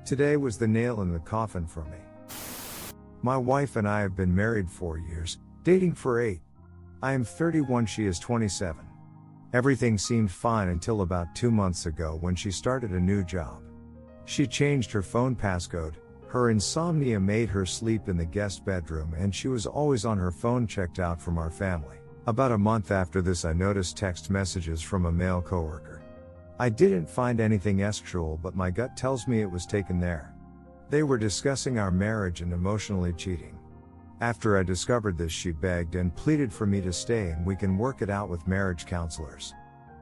Today was the nail in the coffin for me. My wife and I have been married 4 years, dating for 8. I am 31, she is 27. Everything seemed fine until about 2 months ago when she started a new job. She changed her phone passcode, her insomnia made her sleep in the guest bedroom, and she was always on her phone checked out from our family. About a month after this, I noticed text messages from a male coworker. I didn't find anything sexual, but my gut tells me it was taken there. They were discussing our marriage and emotionally cheating. After I discovered this, she begged and pleaded for me to stay and we can work it out with marriage counselors.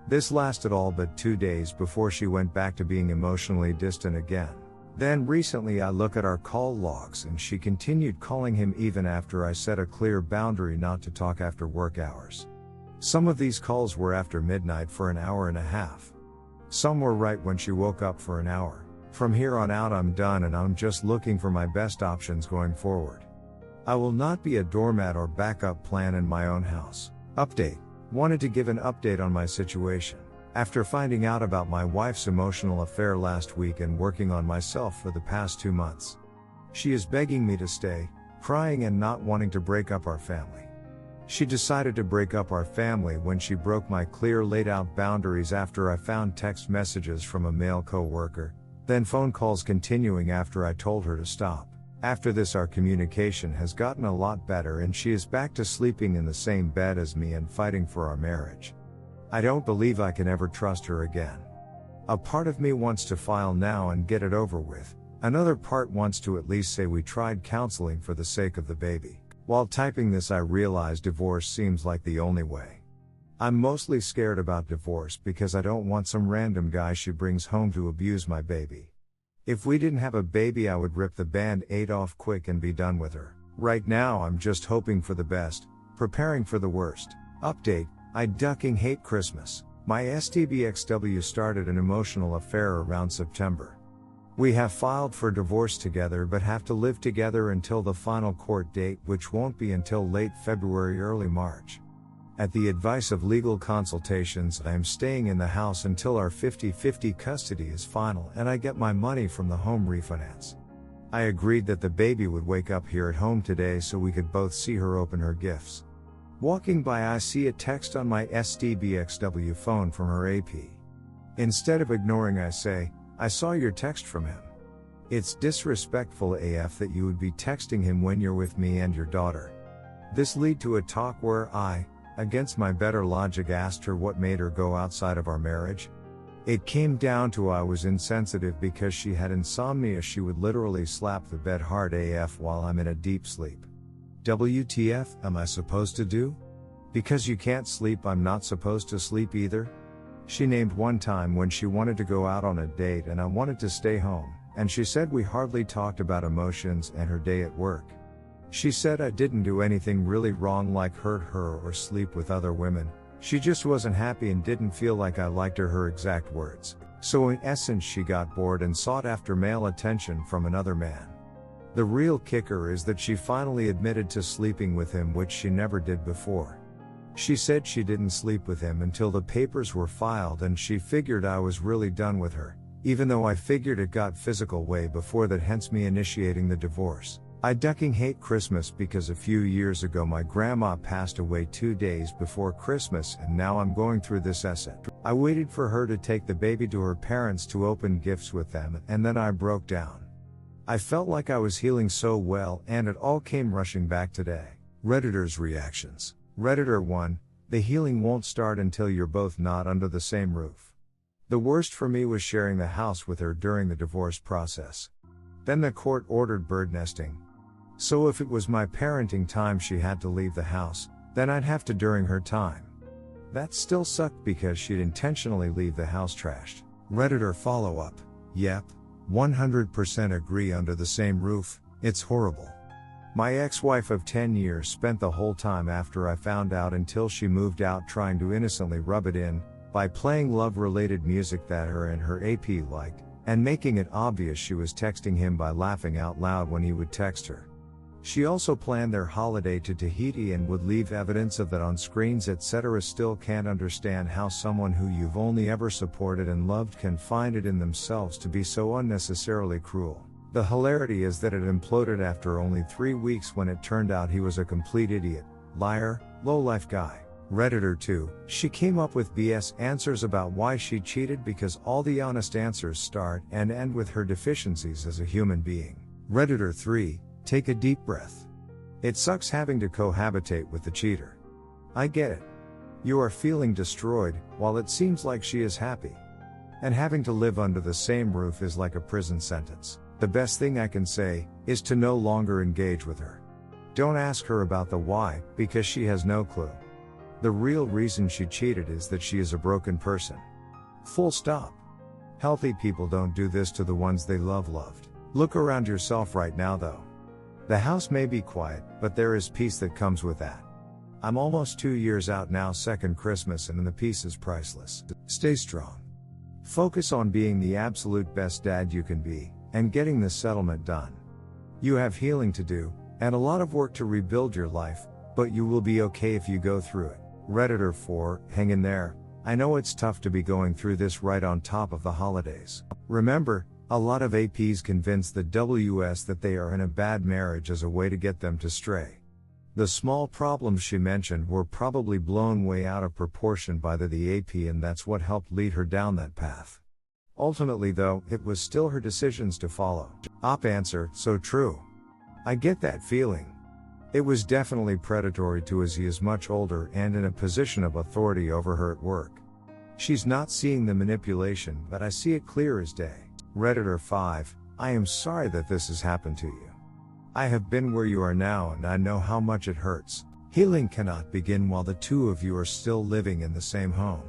This lasted all but 2 days before she went back to being emotionally distant again. Then recently I look at our call logs and she continued calling him even after I set a clear boundary not to talk after work hours. Some of these calls were after midnight for an hour and a half. Some were right when she woke up for an hour. From here on out I'm done and I'm just looking for my best options going forward. I will not be a doormat or backup plan in my own house. Update. Wanted to give an update on my situation. After finding out about my wife's emotional affair last week and working on myself for the past 2 months. She is begging me to stay, crying and not wanting to break up our family. She decided to break up our family when she broke my clear laid out boundaries after I found text messages from a male co-worker, then phone calls continuing after I told her to stop. After this our communication has gotten a lot better and she is back to sleeping in the same bed as me and fighting for our marriage. I don't believe I can ever trust her again. A part of me wants to file now and get it over with, another part wants to at least say we tried counseling for the sake of the baby. While typing this I realize divorce seems like the only way. I'm mostly scared about divorce because I don't want some random guy she brings home to abuse my baby. If we didn't have a baby I would rip the band-aid off quick and be done with her. Right now I'm just hoping for the best, preparing for the worst. Update, I ducking hate Christmas. My STBXW started an emotional affair around September. We have filed for divorce together but have to live together until the final court date, which won't be until late February early March. At the advice of legal consultations I am staying in the house until our 50-50 custody is final and I get my money from the home refinance. I agreed that the baby would wake up here at home today so we could both see her open her gifts. Walking by I see a text on my STBXW phone from her AP. Instead of ignoring I say, I saw your text from him. It's disrespectful AF that you would be texting him when you're with me and your daughter. This led to a talk where I, against my better logic, asked her what made her go outside of our marriage. It came down to I was insensitive because she had insomnia. She would literally slap the bed hard AF while I'm in a deep sleep. WTF am I supposed to do? Because you can't sleep I'm not supposed to sleep either? She named one time when she wanted to go out on a date and I wanted to stay home, and she said we hardly talked about emotions and her day at work. She said I didn't do anything really wrong like hurt her or sleep with other women, she just wasn't happy and didn't feel like I liked her exact words. So in essence she got bored and sought after male attention from another man. The real kicker is that she finally admitted to sleeping with him, which she never did before. She said she didn't sleep with him until the papers were filed and she figured I was really done with her, even though I figured it got physical way before that, hence me initiating the divorce. I ducking hate Christmas because a few years ago my grandma passed away 2 days before Christmas and now I'm going through this asset. I waited for her to take the baby to her parents to open gifts with them and then I broke down. I felt like I was healing so well and it all came rushing back today. Redditors' reactions. Redditor 1, the healing won't start until you're both not under the same roof. The worst for me was sharing the house with her during the divorce process. Then the court ordered bird nesting. So if it was my parenting time she had to leave the house, then I'd have to during her time. That still sucked because she'd intentionally leave the house trashed. Redditor follow-up, yep, 100% agree, under the same roof, it's horrible. My ex-wife of 10 years spent the whole time after I found out until she moved out trying to innocently rub it in, by playing love-related music that her and her AP liked, and making it obvious she was texting him by laughing out loud when he would text her. She also planned their holiday to Tahiti and would leave evidence of that on screens etc. Still can't understand how someone who you've only ever supported and loved can find it in themselves to be so unnecessarily cruel. The hilarity is that it imploded after only 3 weeks when it turned out he was a complete idiot, liar, low-life guy. Redditor 2, she came up with BS answers about why she cheated because all the honest answers start and end with her deficiencies as a human being. Redditor 3, take a deep breath. It sucks having to cohabitate with the cheater. I get it. You are feeling destroyed, while it seems like she is happy. And having to live under the same roof is like a prison sentence. The best thing I can say is to no longer engage with her. Don't ask her about the why, because she has no clue. The real reason she cheated is that she is a broken person. Full stop. Healthy people don't do this to the ones they loved. Look around yourself right now though. The house may be quiet, but there is peace that comes with that. I'm almost 2 years out now, second Christmas, and the peace is priceless. Stay strong. Focus on being the absolute best dad you can be, and getting the settlement done. You have healing to do, and a lot of work to rebuild your life, but you will be okay if you go through it. Redditor 4, hang in there. I know it's tough to be going through this right on top of the holidays. Remember, a lot of APs convince the WS that they are in a bad marriage as a way to get them to stray. The small problems she mentioned were probably blown way out of proportion by the AP, and that's what helped lead her down that path. Ultimately though, it was still her decisions to follow. Op answer, so true. I get that feeling. It was definitely predatory too, as he is much older and in a position of authority over her at work. She's not seeing the manipulation, but I see it clear as day. Redditor 5, I am sorry that this has happened to you. I have been where you are now and I know how much it hurts. Healing cannot begin while the two of you are still living in the same home.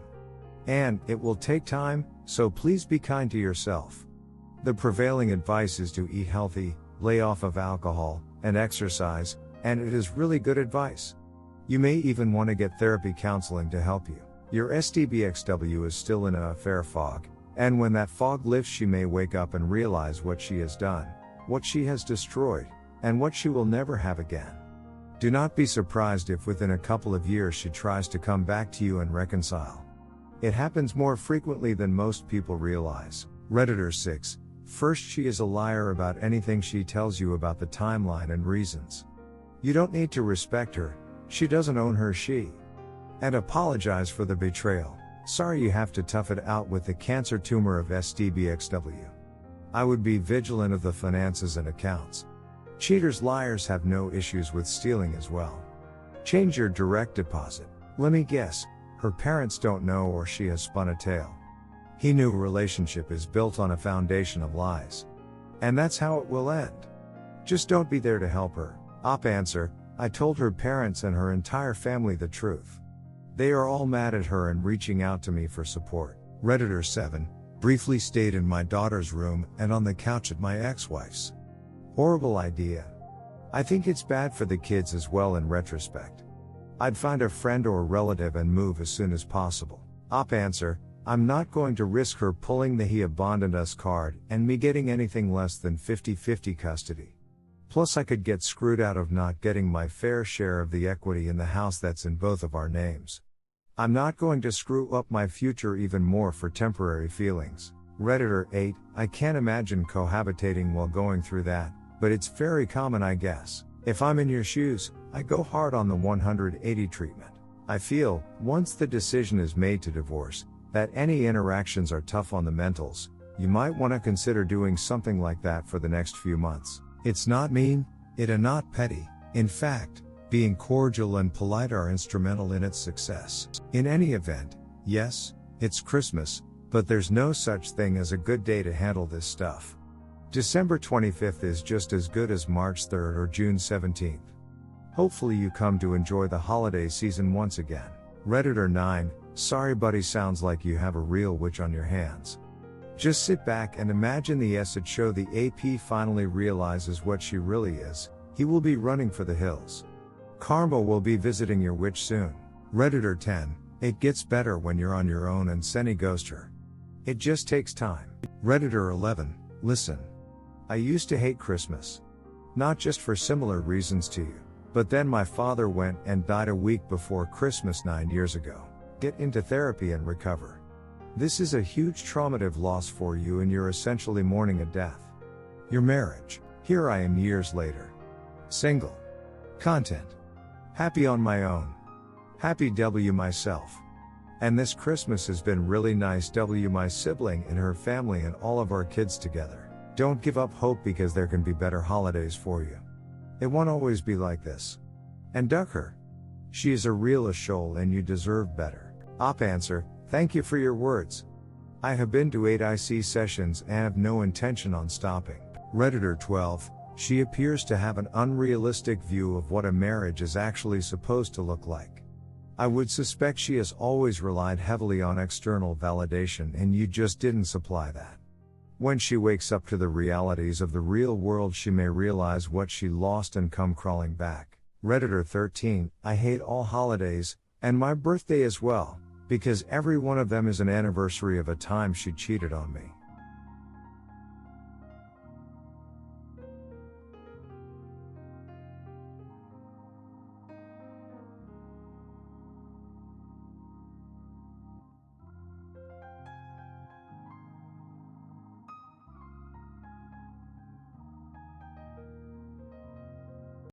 And it will take time, so please be kind to yourself. The prevailing advice is to eat healthy, lay off of alcohol, and exercise, and it is really good advice. You may even want to get therapy counseling to help you. Your SDBXW is still in a affair fog, and when that fog lifts she may wake up and realize what she has done, what she has destroyed, and what she will never have again. Do not be surprised if within a couple of years she tries to come back to you and reconcile. It happens more frequently than most people realize. Redditor 6, first, she is a liar about anything she tells you about the timeline and reasons. You don't need to respect her, she doesn't own her she. And apologize for the betrayal. Sorry you have to tough it out with the cancer tumor of SDBXW. I would be vigilant of the finances and accounts. Cheaters, liars have no issues with stealing as well. Change your direct deposit. Let me guess, her parents don't know or she has spun a tale. He knew a relationship is built on a foundation of lies. And that's how it will end. Just don't be there to help her. Op answer, I told her parents and her entire family the truth. They are all mad at her and reaching out to me for support. Redditor 7, briefly stayed in my daughter's room and on the couch at my ex-wife's. Horrible idea. I think it's bad for the kids as well in retrospect. I'd find a friend or relative and move as soon as possible. Op answer, I'm not going to risk her pulling the he abandoned us card and me getting anything less than 50-50 custody. Plus I could get screwed out of not getting my fair share of the equity in the house that's in both of our names. I'm not going to screw up my future even more for temporary feelings. Redditor 8, I can't imagine cohabitating while going through that, but it's very common I guess. If I'm in your shoes, I go hard on the 180 treatment. I feel, once the decision is made to divorce, that any interactions are tough on the mentals. You might want to consider doing something like that for the next few months. It's not mean, it are not petty. In fact, being cordial and polite are instrumental in its success. In any event, yes, it's Christmas, but there's no such thing as a good day to handle this stuff. December 25th is just as good as March 3rd or June 17th. Hopefully you come to enjoy the holiday season once again. Redditor 9, sorry buddy, sounds like you have a real witch on your hands. Just sit back and imagine the acid show the AP finally realizes what she really is. He will be running for the hills. Karma will be visiting your witch soon. Redditor 10, it gets better when you're on your own and semi ghost her. It just takes time. Redditor 11, listen. I used to hate Christmas. Not just for similar reasons to you. But then my father went and died a week before Christmas 9 years ago. Get into therapy and recover. This is a huge traumative loss for you and you're essentially mourning a death. Your marriage. Here I am years later. Single. Content. Happy on my own. Happy W myself. And this Christmas has been really nice W my sibling and her family and all of our kids together. Don't give up hope because there can be better holidays for you. It won't always be like this. And duck her. She is a real shoal and you deserve better. Op answer, thank you for your words. I have been to 8 IC sessions and have no intention on stopping. Redditor 12, she appears to have an unrealistic view of what a marriage is actually supposed to look like. I would suspect she has always relied heavily on external validation and you just didn't supply that. When she wakes up to the realities of the real world she may realize what she lost and come crawling back. Redditor 13, I hate all holidays, and my birthday as well, because every one of them is an anniversary of a time she cheated on me.